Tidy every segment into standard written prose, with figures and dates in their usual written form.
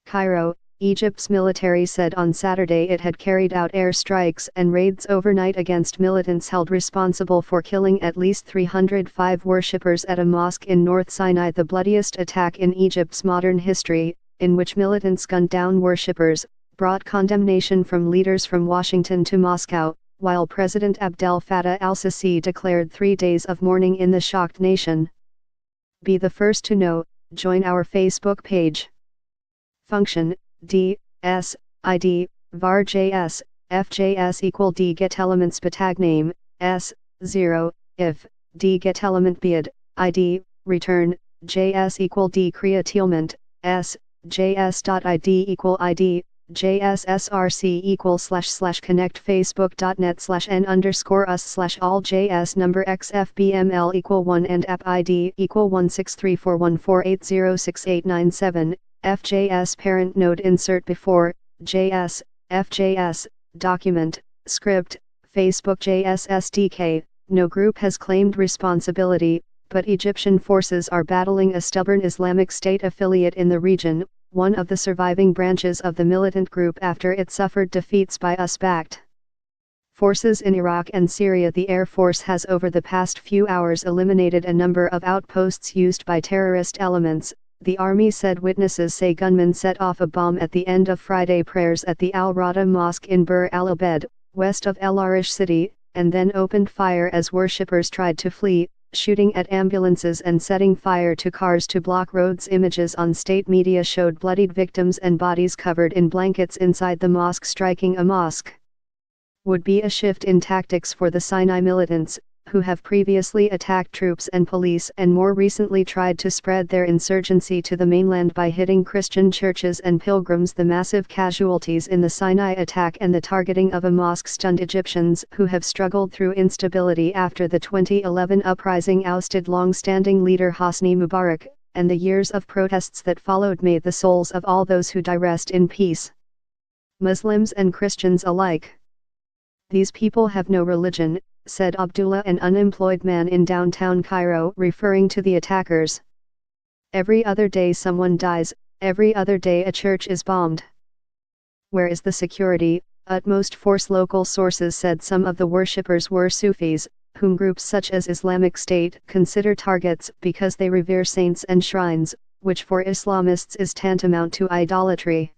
Cairo, Egypt's military said on Saturday it had carried out air strikes and raids overnight against militants held responsible for killing at least 305 worshippers at a mosque in North Sinai, the bloodiest attack in Egypt's modern history, in which militants gunned down worshippers, brought condemnation from leaders from Washington to Moscow, while President Abdel Fattah al-Sisi declared 3 days of mourning in the shocked nation. Be the first to know, join our Facebook page. Function, D, S, ID, var JS, FJS equal D get elements batag name, S, 0, if, D get element bead, ID, return, JS equal D crea tealment, S, JS.ID equal ID, JSSRC equal / connect facebook.net/n_us/all JS number XFBML equal 1 and app ID equal 1634148068997, FJS parent node insert before, JS, FJS, document, script, Facebook JS SDK. No group has claimed responsibility, but Egyptian forces are battling a stubborn Islamic State affiliate in the region, one of the surviving branches of the militant group after it suffered defeats by US-backed forces in Iraq and Syria. The Air Force has over the past few hours eliminated a number of outposts used by terrorist elements, the Army said. Witnesses say gunmen set off a bomb at the end of Friday prayers at the Al-Rada Mosque in Bir al-Abed, west of El Arish city, and then opened fire as worshippers tried to flee, shooting at ambulances and setting fire to cars to block roads. Images on state media showed bloodied victims and bodies covered in blankets inside the mosque. Striking a mosque would be a shift in tactics for the Sinai militants, who have previously attacked troops and police and more recently tried to spread their insurgency to the mainland by hitting Christian churches and pilgrims. The massive casualties in the Sinai attack and the targeting of a mosque stunned Egyptians who have struggled through instability after the 2011 uprising ousted long-standing leader Hosni Mubarak, and the years of protests that followed. May the souls of all those who die rest in peace. Muslims and Christians alike. These people have no religion, said Abdullah, an unemployed man in downtown Cairo, referring to the attackers. Every other day someone dies, every other day a church is bombed. Where is the security? Utmost force. Local sources said some of the worshippers were Sufis, whom groups such as Islamic State consider targets because they revere saints and shrines, which for Islamists is tantamount to idolatry.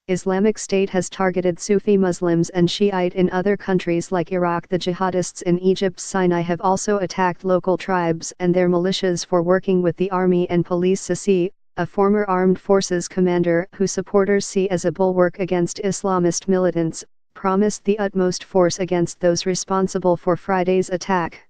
Islamic State has targeted Sufi Muslims and Shiite in other countries like Iraq. The jihadists in Egypt's Sinai have also attacked local tribes and their militias for working with the army and police. Sisi, a former armed forces commander who supporters see as a bulwark against Islamist militants, promised the utmost force against those responsible for Friday's attack.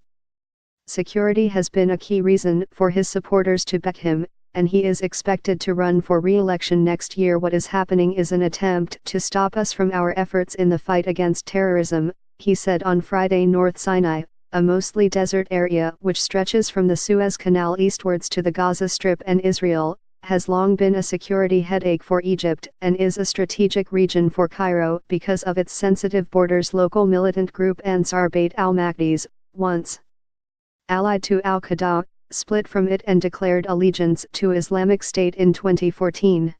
Security has been a key reason for his supporters to back him, and he is expected to run for re-election next year. What is happening is an attempt to stop us from our efforts in the fight against terrorism, he said on Friday. North Sinai, a mostly desert area which stretches from the Suez Canal eastwards to the Gaza Strip and Israel, has long been a security headache for Egypt and is a strategic region for Cairo because of its sensitive borders. Local militant group Ansar Bait al-Makdis, once allied to al-Qaeda, split from it and declared allegiance to Islamic State in 2014.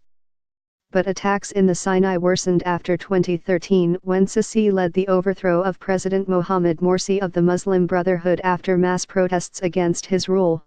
But attacks in the Sinai worsened after 2013 when Sisi led the overthrow of President Mohammed Morsi of the Muslim Brotherhood after mass protests against his rule.